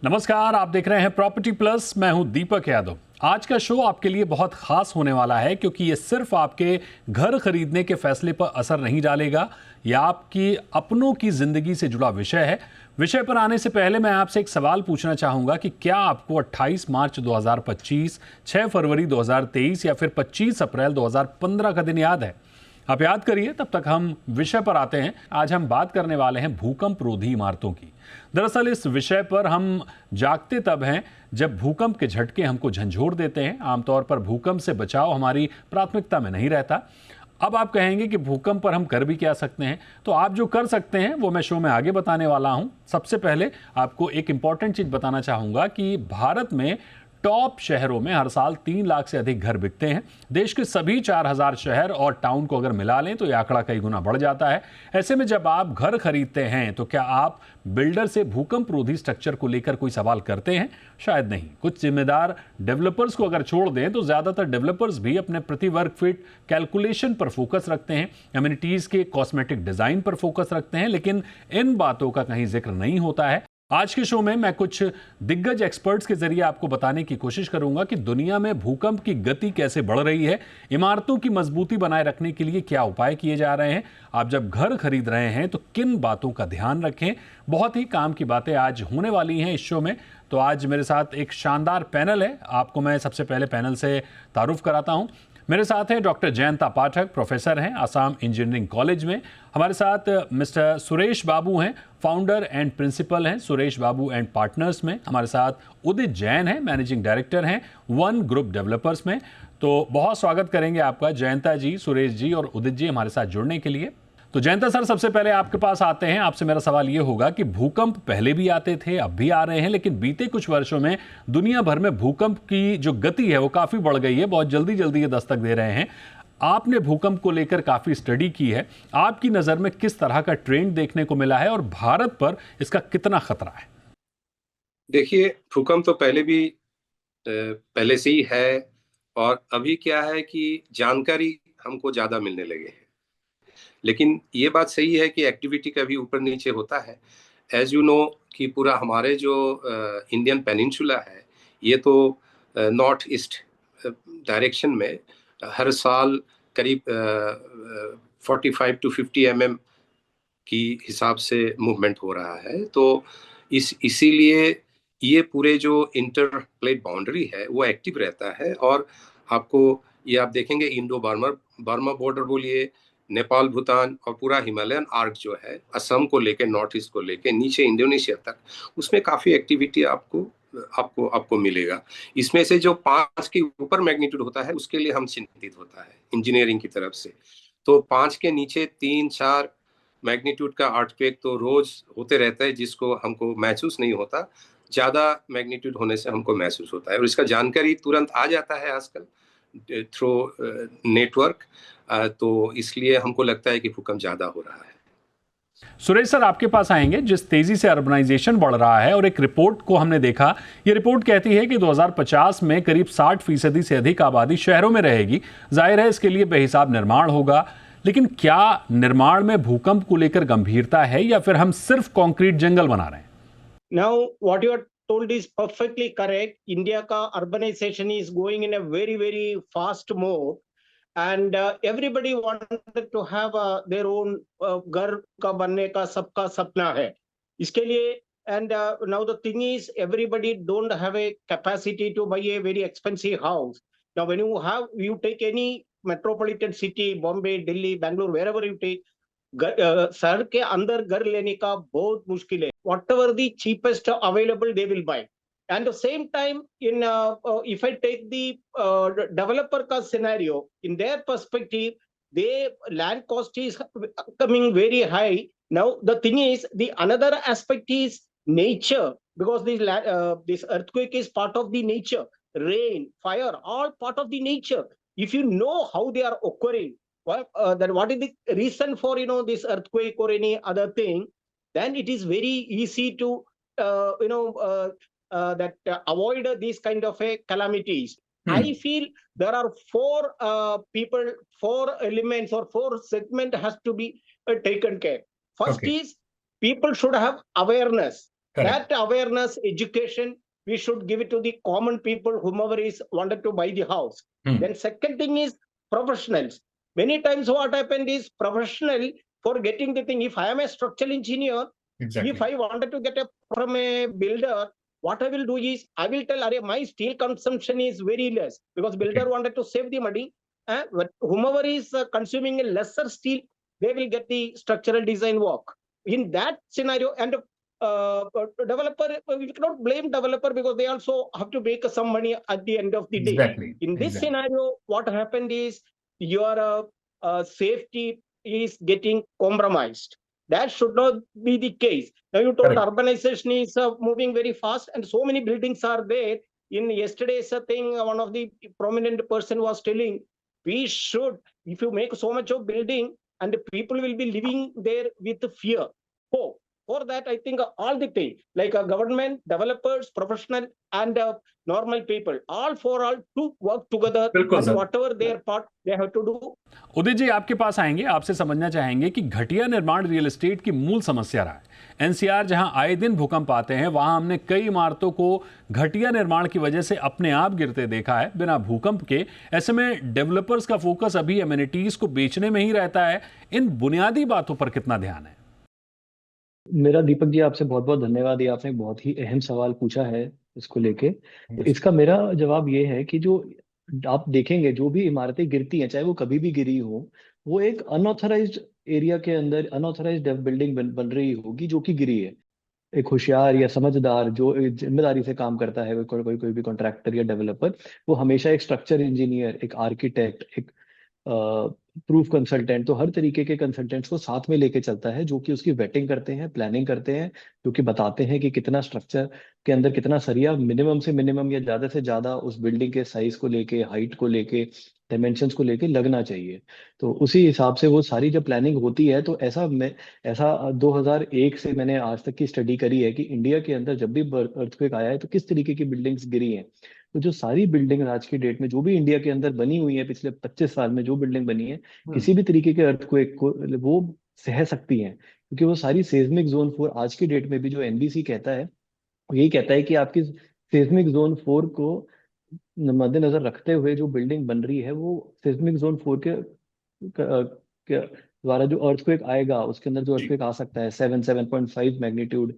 नमस्कार, आप देख रहे हैं प्रॉपर्टी प्लस। मैं हूं दीपक यादव। आज का शो आपके लिए बहुत खास होने वाला है क्योंकि ये सिर्फ आपके घर खरीदने के फैसले पर असर नहीं डालेगा, यह आपकी अपनों की जिंदगी से जुड़ा विषय है। विषय पर आने से पहले मैं आपसे एक सवाल पूछना चाहूंगा कि क्या आपको 28 मार्च 2025, 6 फरवरी 2023 या फिर 25 अप्रैल 2015 का दिन याद है? आप याद करिए, तब तक हम विषय पर आते हैं। आज हम बात करने वाले हैं भूकंप रोधी इमारतों की। दरअसल इस विषय पर हम जागते तब हैं जब भूकंप के झटके हमको झंझोर देते हैं। आमतौर पर भूकंप से बचाव हमारी प्राथमिकता में नहीं रहता। अब आप कहेंगे कि भूकंप पर हम कर भी क्या सकते हैं, तो आप जो कर सकते हैं वो मैं शो में आगे बताने वाला हूं। सबसे पहले आपको एक इंपॉर्टेंट चीज बताना चाहूंगा कि भारत में टॉप शहरों में हर साल 3 लाख से अधिक घर बिकते हैं। देश के सभी 4000 शहर और टाउन को अगर मिला लें तो यह आंकड़ा कई गुना बढ़ जाता है। ऐसे में जब आप घर खरीदते हैं तो क्या आप बिल्डर से भूकंप रोधी स्ट्रक्चर को लेकर कोई सवाल करते हैं? शायद नहीं। कुछ जिम्मेदार डेवलपर्स को अगर छोड़ दें तो ज्यादातर डेवलपर्स भी अपने प्रति वर्ग फीट कैलकुलेशन पर फोकस रखते हैं, एमिनिटीज के कॉस्मेटिक डिजाइन पर फोकस रखते हैं, लेकिन इन बातों का कहीं जिक्र नहीं होता है। आज के शो में मैं कुछ दिग्गज एक्सपर्ट्स के जरिए आपको बताने की कोशिश करूंगा कि दुनिया में भूकंप की गति कैसे बढ़ रही है, इमारतों की मजबूती बनाए रखने के लिए क्या उपाय किए जा रहे हैं, आप जब घर खरीद रहे हैं तो किन बातों का ध्यान रखें। बहुत ही काम की बातें आज होने वाली हैं इस शो में। तो आज मेरे साथ एक शानदार पैनल है। आपको मैं सबसे पहले पैनल से तारुफ कराता हूं। मेरे साथ हैं डॉक्टर जयंता पाठक, प्रोफेसर हैं आसाम इंजीनियरिंग कॉलेज में। हमारे साथ मिस्टर सुरेश बाबू हैं, फाउंडर एंड प्रिंसिपल हैं सुरेश बाबू एंड पार्टनर्स में। हमारे साथ उदित जैन हैं, मैनेजिंग डायरेक्टर हैं वन ग्रुप डेवलपर्स में। तो बहुत स्वागत करेंगे आपका जयंता जी, सुरेश जी और उदित जी हमारे साथ जुड़ने के लिए। तो जयंता सर, सबसे पहले आपके पास आते हैं। आपसे मेरा सवाल ये होगा कि भूकंप पहले भी आते थे, अब भी आ रहे हैं, लेकिन बीते कुछ वर्षों में दुनिया भर में भूकंप की जो गति है वो काफी बढ़ गई है, बहुत जल्दी जल्दी ये दस्तक दे रहे हैं। आपने भूकंप को लेकर काफी स्टडी की है। आपकी नजर में किस तरह का ट्रेंड देखने को मिला है और भारत पर इसका कितना खतरा है? देखिए, भूकंप तो पहले से ही है। और अभी क्या है कि जानकारी हमको ज्यादा मिलने लगे हैं। लेकिन ये बात सही है कि एक्टिविटी का भी ऊपर नीचे होता है। एज यू नो कि पूरा हमारे जो इंडियन पेनिनसुला है, ये तो नॉर्थ ईस्ट डायरेक्शन में हर साल करीब 45 to 50 mm की हिसाब से मूवमेंट हो रहा है। तो इसीलिए ये पूरे जो इंटर प्लेट बाउंड्री है वो एक्टिव रहता है। और आपको ये आप देखेंगे इंडो बर्मा बॉर्डर बोलिए, नेपाल भूटान और पूरा हिमालयन आर्क जो है असम को लेके, नॉर्थ ईस्ट को लेके नीचे इंडोनेशिया तक, उसमें काफी एक्टिविटी आपको मिलेगा। इसमें से जो 5 के ऊपर मैग्नीट्यूड होता है उसके लिए हम चिंतित होता है इंजीनियरिंग की तरफ से। तो 5 के नीचे 3-4 मैग्नीट्यूड का अर्थक्वेक तो रोज होते रहता है, जिसको हमको महसूस नहीं होता। ज्यादा मैग्नीट्यूड होने से हमको महसूस होता है और इसका जानकारी तुरंत आ जाता है आजकल थ्रू नेटवर्क। तो इसलिए हमको लगता है कि भूकंप ज्यादा हो रहा है। सुरेश सर, आपके पास आएंगे। जिस तेजी से अर्बनाइजेशन बढ़ रहा है और एक रिपोर्ट को हमने देखा, ये रिपोर्ट कहती है कि 2050 में करीब 60% से अधिक आबादी शहरों में रहेगी। जाहिर है इसके लिए बेहिसाब निर्माण होगा, लेकिन क्या निर्माण में भूकंप को लेकर गंभीरता है या फिर हम सिर्फ कंक्रीट जंगल बना रहे हैं? Now, what you are told is perfectly correct. India ka urbanization is going in a very, very fast mode, and everybody wanted to have their own घर का बनने का सबका सपना है इसके लिए. And now the thing is, everybody don't have a capacity to buy a very expensive house. Now, when you take any metropolitan city, Bombay, Delhi, Bangalore, wherever you take, शहर के अंदर घर लेने का बहुत मुश्किल है. Whatever the cheapest available, they will buy. And the same time, if I take the developer ka scenario, in their perspective, land cost is coming very high. Now the thing is, the another aspect is nature, because this earthquake is part of the nature, rain, fire, all part of the nature. If you know how they are occurring, then what is the reason for this earthquake or any other thing, then it is very easy to avoid these kind of calamities. I feel there are four elements or 4 segment has to be taken care. First is people should have awareness. Correct. That awareness, education, we should give it to the common people, whomever is wanted to buy the house. Then second thing is professionals. Many times what happened is professional for getting the thing. If I am a structural engineer, if I wanted to get from a builder, what I will do is I will tell, my steel consumption is very less, because builder wanted to save the money. But whomever is consuming a lesser steel, they will get the structural design work. In that scenario, and developer, we cannot blame developer, because they also have to make some money at the end of the day. Exactly. In this scenario, what happened is your safety is getting compromised. That should not be the case. Now you told urbanization is moving very fast, and so many buildings are there. In yesterday's thing, one of the prominent person was telling, we should, if you make so much of building, and people will be living there with fear. So for that, I think all the thing, like government, developers, professional, and normal people, all for all to work together, and whatever their part they have to do. Udit ji, आपके पास आएंगे, आपसे समझना चाहेंगे कि घटिया निर्माण real estate की मूल समस्या रहा है। एनसीआर जहां आए दिन भूकंप आते हैं, वहां हमने कई इमारतों को घटिया निर्माण की वजह से अपने आप गिरते देखा है बिना भूकंप के। ऐसे में डेवलपर्स का फोकस अभी एमिनिटीज को बेचने में ही रहता है। इन बुनियादी बातों पर कितना ध्यान है? मेरा दीपक जी आपसे बहुत बहुत धन्यवाद। ये आपने बहुत ही अहम सवाल पूछा है इसको लेके। तो इसका मेरा जवाब ये है कि जो आप देखेंगे, जो भी इमारतें गिरती हैं, चाहे वो कभी भी गिरी हो, वो एक अनऑथराइज्ड एरिया के अंदर अनऑथराइज्ड बिल्डिंग बन रही होगी जो कि गिरी है। एक होशियार या समझदार जो जिम्मेदारी से काम करता है, कोई भी कॉन्ट्रैक्टर या डेवलपर, वो हमेशा एक स्ट्रक्चर इंजीनियर, एक आर्किटेक्ट, एक प्रूफ कंसल्टेंट, तो हर तरीके के कंसल्टेंट्स को साथ में लेके चलता है, जो कि उसकी वेटिंग करते हैं, प्लानिंग करते हैं, जो कि बताते हैं कि कितना स्ट्रक्चर के अंदर कितना सरिया मिनिमम से मिनिमम या ज्यादा से ज्यादा उस बिल्डिंग के साइज को लेके, हाइट को लेके, डायमेंशंस को लेके लगना चाहिए। तो उसी हिसाब से वो सारी जब प्लानिंग होती है, तो ऐसा 2001 से मैंने आज तक की स्टडी करी है कि इंडिया के अंदर जब भी अर्थक्वेक आया है तो किस तरीके की बिल्डिंग्स गिरी हैं। तो जो सारी बिल्डिंग आज की डेट में जो भी इंडिया के अंदर बनी हुई है, पिछले 25 साल में जो बिल्डिंग बनी है, किसी भी तरीके के अर्थक्वेक को वो सह सकती हैं, क्योंकि वो सारी सेस्मिक जोन 4 आज की डेट में भी जो एनबीसी कहता है, वो यही कहता है कि आपकी सेस्मिक जोन 4 को मद्देनजर रखते हुए जो बिल्डिंग बन रही है, वो सेस्मिक जोन 4 के द्वारा जो अर्थक्वेक आएगा, उसके अंदर जो अर्थक्वेक आ सकता है 7.5 मैग्नीट्यूड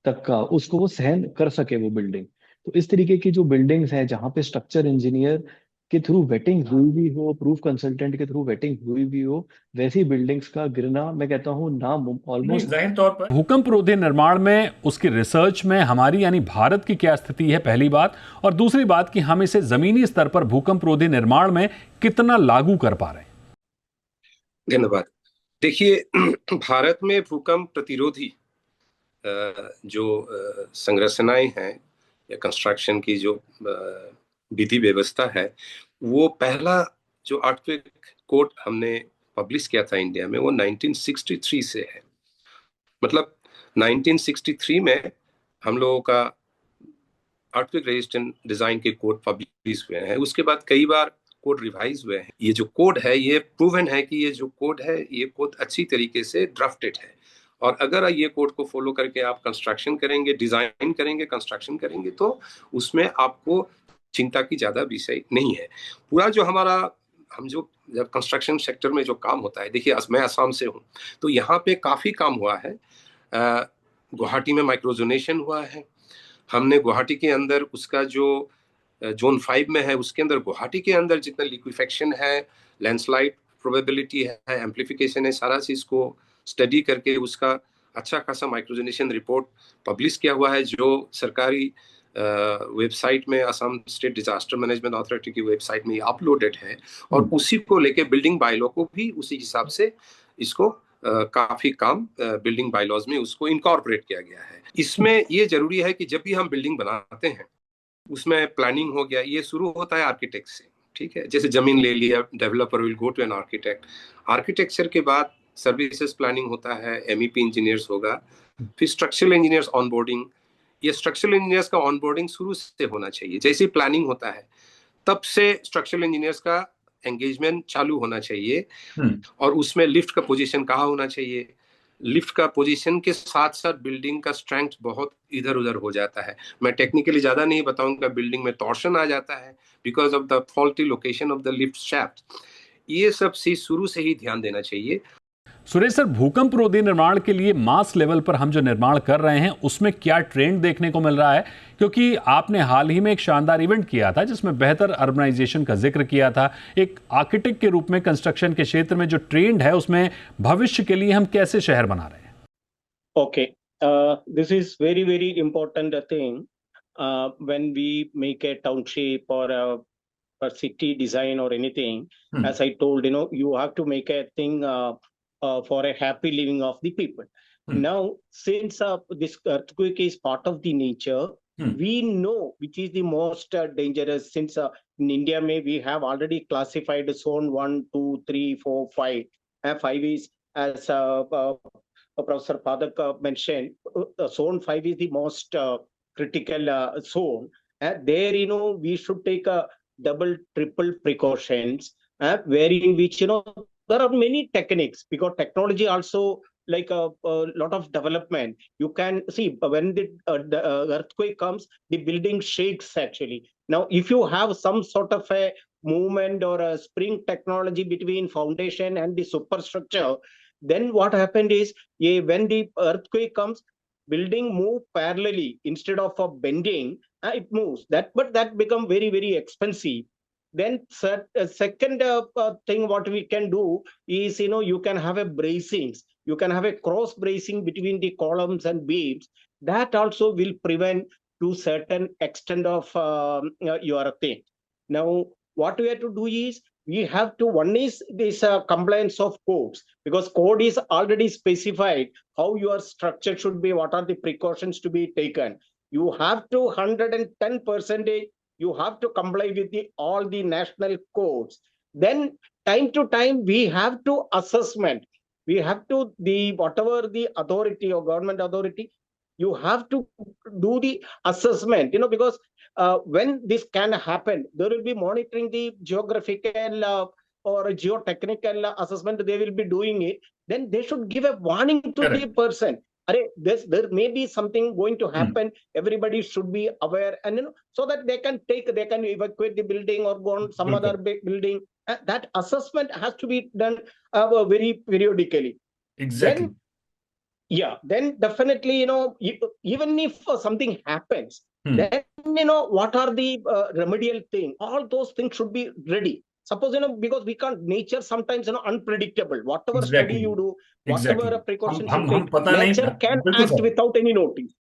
तक का, उसको वो सहन कर सके वो बिल्डिंग। तो इस तरीके की जो बिल्डिंग्स हैं, जहाँ पे स्ट्रक्चर इंजीनियर के थ्रू वेटिंग हुई भी हो, प्रूफ कंसल्टेंट के थ्रू वेटिंग हुई भी हो, वैसी बिल्डिंग्स का गिरना, मैं कहता हूँ ना, ऑलमोस्ट जाहिर तौर पर भूकंप रोधी निर्माण में, उसकी रिसर्च में हमारी यानी भारत की क्या स्थिति है, पहली बात, और दूसरी बात कि हम इसे जमीनी स्तर पर भूकंप रोधी निर्माण में कितना लागू कर पा रहे हैं। धन्यवाद। देखिए, भारत में भूकंप प्रतिरोधी जो संरचनाएं हैं या कंस्ट्रक्शन की जो विधि व्यवस्था है, वो पहला जो अर्थक्वेक कोड हमने पब्लिश किया था इंडिया में, वो 1963 से है। मतलब 1963 में हम लोगों का अर्थक्वेक रेजिस्टेंट डिजाइन के कोड पब्लिश हुए हैं। उसके बाद कई बार कोड रिवाइज हुए हैं। ये जो कोड है, ये प्रूवन है कि ये जो कोड है, ये कोड अच्छी तरीके से ड्राफ्टेड है, और अगर ये कोड को फॉलो करके आप कंस्ट्रक्शन करेंगे, डिजाइन करेंगे, कंस्ट्रक्शन करेंगे, तो उसमें आपको चिंता की ज्यादा विषय नहीं है। पूरा जो हमारा जब कंस्ट्रक्शन सेक्टर में जो काम होता है, देखिए मैं असम से हूँ, तो यहाँ पे काफी काम हुआ है। गुवाहाटी में माइक्रोजोनेशन हुआ है। हमने गुवाहाटी के अंदर उसका जो जोन 5 में है, उसके अंदर गुवाहाटी के अंदर जितना लिक्विफेक्शन है, लैंडस्लाइड प्रोबेबिलिटी है, एम्प्लीफिकेशन है, सारा चीज को स्टडी करके उसका अच्छा खासा माइक्रोजोनेशन रिपोर्ट पब्लिश किया हुआ है, जो सरकारी वेबसाइट में, Assam state disaster management authority की वेबसाइट में अपलोडेड है। और उसी को लेके बिल्डिंग बायलॉ को भी उसी हिसाब से इसको काफी काम बिल्डिंग बायलॉज में उसको इनकॉर्पोरेट किया गया है। इसमें ये जरूरी है कि जब भी हम बिल्डिंग बनाते हैं, उसमें प्लानिंग हो गया, ये शुरू होता है आर्किटेक्ट से, ठीक है। जैसे जमीन ले लिया, developer will go to an architect, architecture के बाद सर्विसेज प्लानिंग होता है, एमईपी इंजीनियर्स होगा, फिर स्ट्रक्चरल इंजीनियर्स ऑनबोर्डिंग। ये स्ट्रक्चरल इंजीनियर्स का ऑनबोर्डिंग शुरू से होना चाहिए। जैसे प्लानिंग होता है, तब से स्ट्रक्चरल इंजीनियर्स का एंगेजमेंट चालू होना चाहिए, और उसमें लिफ्ट का पोजीशन कहाँ होना चाहिए, लिफ्ट का पोजीशन के साथ साथ बिल्डिंग का स्ट्रेंथ बहुत इधर उधर हो जाता है। मैं टेक्निकली ज्यादा नहीं बताऊंगा, बिल्डिंग में टॉर्शन आ जाता है because of the faulty location of the lift shaft. ये सब चीज शुरू से ही ध्यान देना चाहिए। सुरेश सर, भूकंप रोधी निर्माण के लिए मास लेवल पर हम जो निर्माण कर रहे हैं उसमें क्या ट्रेंड देखने को मिल रहा है? क्योंकि आपने हाल ही में एक शानदार इवेंट किया था जिसमें बेहतर अर्बनाइजेशन का जिक्र किया था। एक आर्किटेक्ट के रूप में कंस्ट्रक्शन के क्षेत्र में जो ट्रेंड है उसमें भविष्य के लिए हम कैसे शहर बना रहे हैं? Okay, this is very, very important thing when we make a township or a city design or anything. As I told, you have to make a thing for a happy living of the people. Now, since this earthquake is part of the nature, we know which is the most dangerous. Since in India, we have already classified zone 1, 2, 3, 4, 5. 5 is as Professor Padak mentioned, zone 5 is the most critical zone. There, we should take a double, triple precautions, wherein which, there are many techniques because technology also like a lot of development. You can see when the earthquake comes, the building shakes actually. Now, if you have some sort of a movement or a spring technology between foundation and the superstructure, then what happened is when the earthquake comes, building move parallelly instead of bending, it moves. But that become very, very expensive. Then second thing what we can do is you can have a bracings. You can have a cross bracing between the columns and beams. That also will prevent to certain extent of your thing. Now, what we have to do is we have to, one is this compliance of codes, because code is already specified how your structure should be, what are the precautions to be taken. You have to 110%, you have to comply with all the national codes. Then time to time we have to assessment. We have to whatever the authority or government authority, you have to do the assessment, because when this can happen, there will be monitoring the geographical or geotechnical assessment. They will be doing it. Then they should give a warning to the person. There may be something going to happen. Everybody should be aware, and so that they can evacuate the building or go on some other building. That assessment has to be done very periodically. Exactly. Then definitely, even if something happens, then what are the remedial thing? All those things should be ready. Suppose because we can't, nature sometimes unpredictable. Whatever study you do, whatever precautions you take, nature can act without any notice.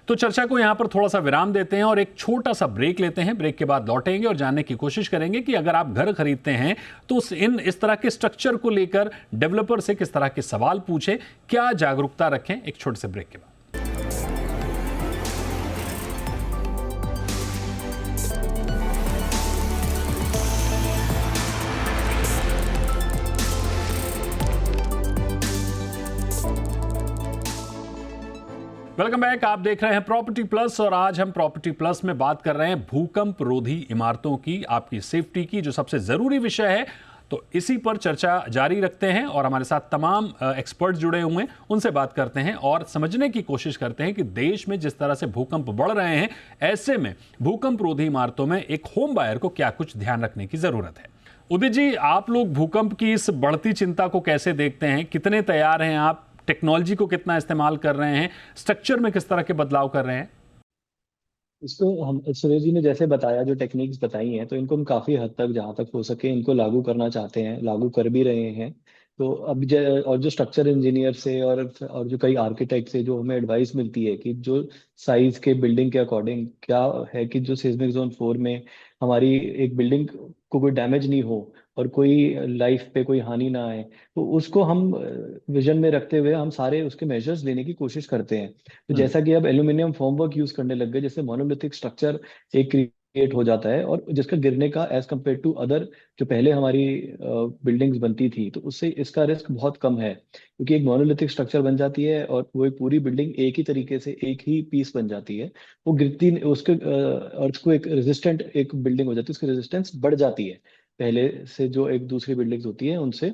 तो चर्चा को यहां पर थोड़ा सा विराम देते हैं और एक छोटा सा ब्रेक लेते हैं। ब्रेक के बाद लौटेंगे और जानने की कोशिश करेंगे कि अगर आप घर खरीदते हैं तो इस तरह के स्ट्रक्चर को लेकर डेवलपर से किस तरह के सवाल पूछें, क्या जागरूकता रखें। एक छोटे से ब्रेक के बाद। Welcome back. आप देख रहे हैं प्रॉपर्टी प्लस और आज हम प्रॉपर्टी प्लस में बात कर रहे हैं भूकंप रोधी इमारतों की, आपकी सेफ्टी की, जो सबसे जरूरी विषय है। तो इसी पर चर्चा जारी रखते हैं और हमारे साथ तमाम एक्सपर्ट जुड़े हुए हैं, उनसे बात करते हैं और समझने की कोशिश करते हैं कि देश में जिस तरह से भूकंप बढ़ रहे हैं, ऐसे में भूकंप रोधी इमारतों में एक होम बायर को क्या कुछ ध्यान रखने की जरूरत है। उदित जी, आप लोग भूकंप की इस बढ़ती चिंता को कैसे देखते हैं? कितने तैयार हैं आप? टेक्नोलॉजी को कितना इस्तेमाल कर रहे हैं? स्ट्रक्चर में किस तरह के बदलाव कर रहे हैं? इसको हम, सुरेश जी ने जैसे बताया, जो टेक्निक्स बताई हैं, तो इनको हम काफी हद तक, जहाँ तक हो सके, इनको लागू करना चाहते हैं, लागू कर भी रहे हैं। तो अब और जो स्ट्रक्चर इंजीनियर से और जो कई आर्किटेक्ट से जो हमें एडवाइस मिलती है कि जो साइज के बिल्डिंग के अकॉर्डिंग क्या है कि जो सिस्मिक जोन 4 में हमारी एक बिल्डिंग को कोई डैमेज नहीं हो और कोई लाइफ पे कोई हानि ना आए, तो उसको हम विजन में रखते हुए हम सारे उसके मेजर्स लेने की कोशिश करते हैं। तो जैसा कि अब एल्यूमिनियम फॉर्मवर्क यूज करने लग गए, जैसे मोनोलिथिक स्ट्रक्चर एक क्रिएट हो जाता है और जिसका गिरने का एज कम्पेयर टू अदर जो पहले हमारी बिल्डिंग्स बनती थी, तो उससे इसका रिस्क बहुत कम है, क्योंकि एक मोनोलिथिक स्ट्रक्चर बन जाती है और वो एक पूरी बिल्डिंग एक ही तरीके से एक ही पीस बन जाती है। वो गिरती, उसके अर्थ को एक रेजिस्टेंट एक बिल्डिंग हो जाती है, उसकी रेजिस्टेंस बढ़ जाती है पहले से जो एक दूसरी बिल्डिंग्स होती है उनसे।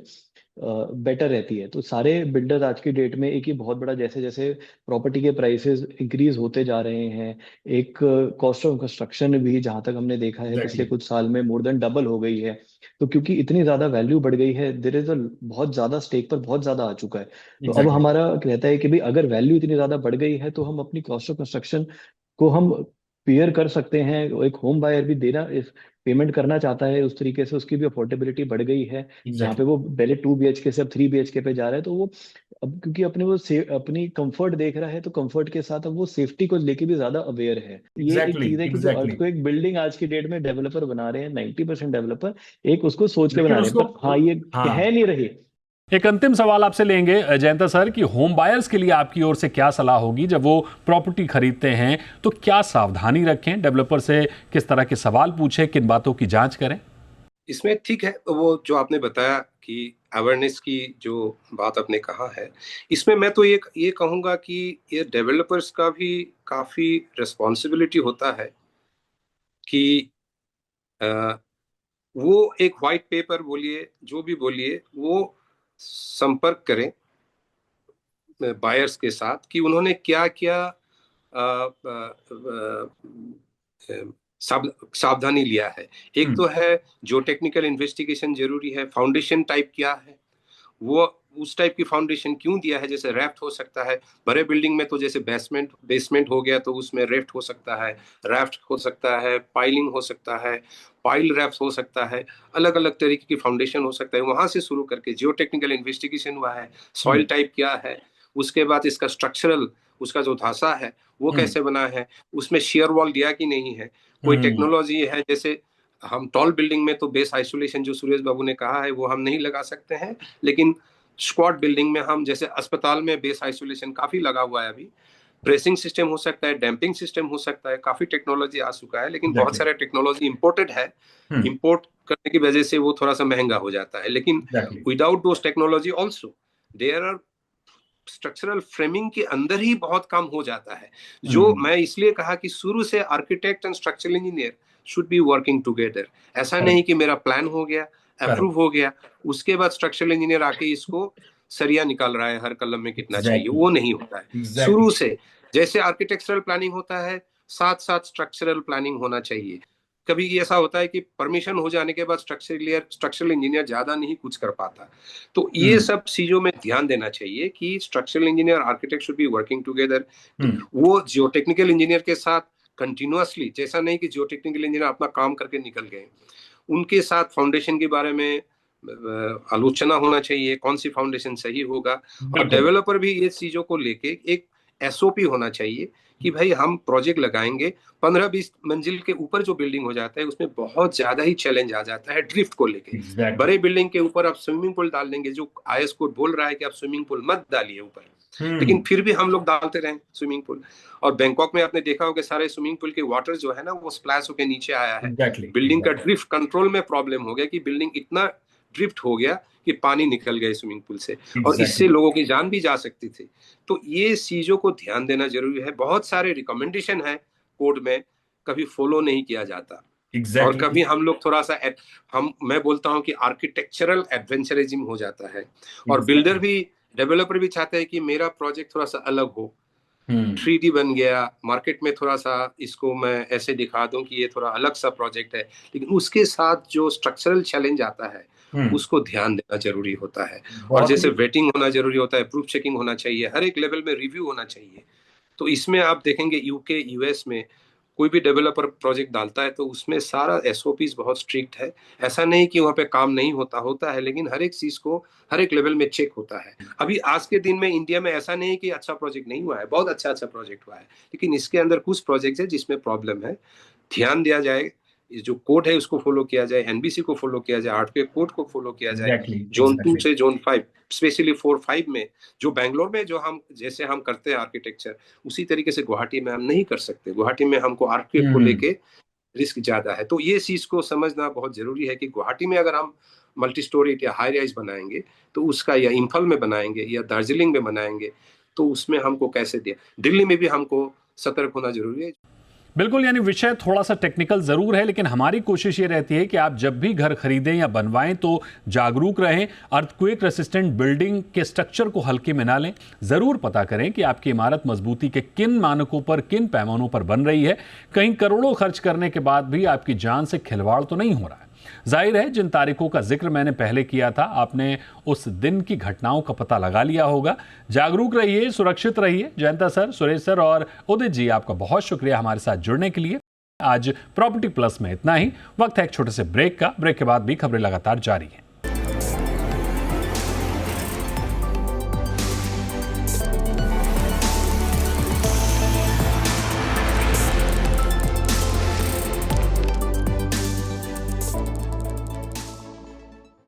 बेटर रहती है। तो सारे बिल्डर्स आज की डेट में एक ही बहुत बड़ा, जैसे जैसे प्रॉपर्टी के प्राइसेस इंक्रीज होते जा रहे हैं, एक कॉस्ट ऑफ कंस्ट्रक्शन भी जहां तक हमने देखा है पिछले एग्जैक्टली। कुछ साल में मोर देन डबल हो गई है। तो क्योंकि इतनी ज्यादा वैल्यू बढ़ गई है, देयर इज अ बहुत ज्यादा स्टेक पर बहुत ज्यादा आ चुका है। तो अब एग्जैक्टली। हमारा कहता है कि भाई अगर वैल्यू इतनी ज्यादा बढ़ गई है तो हम अपनी कॉस्ट ऑफ कंस्ट्रक्शन को हम पेयर कर सकते हैं। एक होम बायर भी देना, इस पेमेंट करना चाहता है, उस तरीके से उसकी भी अफोर्डेबिलिटी बढ़ गई है। जहाँ पे एग्जैक्टली। वो पहले 2 BHK से अब 3 BHK पे जा रहा है, तो वो अब क्योंकि अपने वो अपनी कंफर्ट देख रहा है, तो कंफर्ट के साथ अब वो सेफ्टी को लेके भी ज्यादा अवेयर है। ये एक एग्जैक्टली। चीज है कि जो एग्जैक्टली। अर्थक्वेक बिल्डिंग आज की डेट में डेवलपर बना रहे हैं, 90% डेवलपर एक उसको सोच के लेकिन बना रहे हैं, उसको, पर हाँ ये कह हाँ, नहीं रही। एक अंतिम सवाल आपसे लेंगे जयंता सर कि होम बायर्स के लिए आपकी ओर से क्या सलाह होगी जब वो प्रॉपर्टी खरीदते हैं, तो क्या सावधानी रखें, डेवलपर से किस तरह के सवाल पूछें, किन बातों की जांच करें? इसमें ठीक है वो जो आपने बताया कि अवेयरनेस की जो बात आपने कहा है, इसमें मैं तो ये कहूंगा कि ये डेवलपर्स का भी काफी रिस्पॉन्सिबिलिटी होता है कि अ, वो एक व्हाइट पेपर बोलिए जो भी बोलिए, वो संपर्क करें बायर्स के साथ कि उन्होंने क्या क्या सावधानी लिया है। एक तो है जो टेक्निकल इन्वेस्टिगेशन जरूरी है, फाउंडेशन टाइप क्या है, वो उस टाइप की फाउंडेशन क्यों दिया है। जैसे रेफ्ट हो सकता है बड़े बिल्डिंग में, तो जैसे बेसमेंट हो गया तो उसमें रेफ्ट हो सकता है, राफ्ट हो सकता है, पाइलिंग हो सकता है, पाइल रैफ्ट हो सकता है, अलग अलग तरीके की फाउंडेशन हो सकता है। वहां से शुरू करके जियो टेक्निकल इन्वेस्टिगेशन हुआ है, सॉइल टाइप क्या है, उसके बाद इसका स्ट्रक्चरल, उसका जो धासा है वो कैसे बना है, उसमें शेयर वॉल दिया कि नहीं है, कोई टेक्नोलॉजी है। जैसे हम टॉल बिल्डिंग में तो बेस आइसोलेशन जो सुरेश बाबू ने कहा है वो हम नहीं लगा सकते हैं, लेकिन स्क्वाड बिल्डिंग में हम, जैसे अस्पताल में बेस आइसोलेशन काफी लगा हुआ है अभी, ब्रेसिंग सिस्टम हो सकता है, डैम्पिंग सिस्टम हो सकता है, काफी टेक्नोलॉजी आ चुका है, लेकिन बहुत एग्जैक्टली। सारा टेक्नोलॉजी इंपोर्टेड है। इंपोर्ट करने की वजह से वो थोड़ा सा महंगा हो जाता है, लेकिन exactly. Without those technology also there are structural framing के अंदर ही बहुत काम हो जाता है। जो मैं इसलिए कहा कि शुरू से architect and structural engineer should be working together. ऐसा नहीं करेक्ट। कि मेरा प्लान हो गया, अप्रूव करेक्ट। हो गया, उसके बाद स्ट्रक्चरल इंजीनियर आके इसको सरिया निकाल रहा है हर कलम में कितना चाहिए, एग्जैक्टली। वो नहीं होता है। एग्जैक्टली। शुरू से जैसे आर्किटेक्चरल प्लानिंग होता है, साथ साथ स्ट्रक्चरल प्लानिंग होना चाहिए। कभी ऐसा होता है कि परमिशन हो जाने के बाद स्ट्रक्चरल इंजीनियर ज्यादा नहीं कुछ कर पाता। तो ये सब चीजों में ध्यान देना चाहिए कि structural engineer architect should be working together. वो जियो टेक्निकल इंजीनियर के साथ कंटिन्यूअसली, जैसा नहीं कि जियो टेक्निकल इंजीनियर अपना काम करके निकल गए, उनके साथ फाउंडेशन के बारे में आलोचना होना चाहिए, कौन सी फाउंडेशन सही होगा। और बिल्कुल। डेवलपर भी ये चीजों को लेके एक एसओपी होना चाहिए कि भाई हम प्रोजेक्ट लगाएंगे, 15-20 मंजिल के ऊपर जो बिल्डिंग हो जाता है उसमें बहुत ज्यादा ही चैलेंज आ जाता है ड्रिफ्ट को लेके। एग्जैक्टली। बड़े बिल्डिंग के ऊपर आप स्विमिंग पूल डाल देंगे, जो आईएस कोड बोल रहा है कि आप स्विमिंग पूल मत डालिए ऊपर, लेकिन फिर भी हम लोग डालते रहे स्विमिंग पूल। और बैंकॉक में आपने देखा होगा सारे स्विमिंग पूल के वाटर जो है ना वो स्प्लैश होकर नीचे आया है। एग्जैक्टली। बिल्डिंग का ड्रिफ्ट कंट्रोल में प्रॉब्लम हो गया कि बिल्डिंग इतना ड्रिफ्ट हो गया कि पानी निकल गया स्विमिंग पूल से, और इससे एग्जैक्टली। लोगों की जान भी जा सकती थी। तो ये चीजों को ध्यान देना जरूरी है। बहुत सारे रिकमेंडेशन है कोड में, कभी फॉलो नहीं किया जाता, और एग्जैक्टली। कभी हम लोग थोड़ा सा मैं बोलता हूं कि आर्किटेक्चरल एडवेंचरिज्म हो जाता है। और बिल्डर भी, डेवलपर भी चाहते हैं कि मेरा प्रोजेक्ट थोड़ा सा अलग हो, 3D बन गया, मार्केट में थोड़ा सा इसको मैं ऐसे दिखा दूं कि ये थोड़ा अलग सा प्रोजेक्ट है, लेकिन उसके साथ जो स्ट्रक्चरल चैलेंज आता है उसको ध्यान देना जरूरी होता है। और बहुत जैसे ही वेटिंग होना जरूरी होता है, प्रूफ चेकिंग होना चाहिए, हर एक लेवल में रिव्यू होना चाहिए। तो इसमें आप देखेंगे यूके यूएस में कोई भी डेवलपर प्रोजेक्ट डालता है तो उसमें सारा एसओपीज बहुत स्ट्रिक्ट है। ऐसा नहीं कि वहाँ पे काम नहीं होता, होता है, लेकिन हर एक चीज को हर एक लेवल में चेक होता है। अभी आज के दिन में इंडिया में ऐसा नहीं कि अच्छा प्रोजेक्ट नहीं हुआ है, बहुत अच्छा अच्छा प्रोजेक्ट हुआ है, लेकिन इसके अंदर कुछ प्रोजेक्ट है जिसमें प्रॉब्लम है। ध्यान दिया जाए, ये जो कोड है उसको फॉलो किया जाए, एनबीसी को फॉलो किया जाए, आरटीओ कोड को फॉलो किया जाए, एग्जैक्टली। Zone 2 exactly. से जोन 5, स्पेशली 4-5 में, जो बैंगलोर में जो हम जैसे हम करते हैं आर्किटेक्चर, उसी तरीके से गुवाहाटी में हम नहीं कर सकते। गुवाहाटी में हमको आर्किटेक्ट को लेके रिस्क ज्यादा है। तो ये चीज को समझना बहुत जरूरी है कि गुवाहाटी में अगर हम मल्टी स्टोरी या हाई राइज बनाएंगे तो उसका, या इम्फल में बनाएंगे या दार्जिलिंग में बनाएंगे, तो उसमें हमको कैसे दिया, दिल्ली में भी हमको सतर्क होना जरूरी है। बिल्कुल, यानी विषय थोड़ा सा टेक्निकल जरूर है, लेकिन हमारी कोशिश ये रहती है कि आप जब भी घर खरीदें या बनवाएं तो जागरूक रहें, अर्थक्वेक रेसिस्टेंट बिल्डिंग के स्ट्रक्चर को हल्के में ना लें। जरूर पता करें कि आपकी इमारत मजबूती के किन मानकों पर, किन पैमानों पर बन रही है। कहीं करोड़ों खर्च करने के बाद भी आपकी जान से खिलवाड़ तो नहीं हो रहा है। जाहिर है, जिन तारीखों का जिक्र मैंने पहले किया था, आपने उस दिन की घटनाओं का पता लगा लिया होगा। जागरूक रहिए, सुरक्षित रहिए। जयंता सर, सुरेश सर और उदित जी, आपका बहुत शुक्रिया हमारे साथ जुड़ने के लिए। आज प्रॉपर्टी प्लस में इतना ही। वक्त है एक छोटे से ब्रेक का। ब्रेक के बाद भी खबरें लगातार जारी हैं।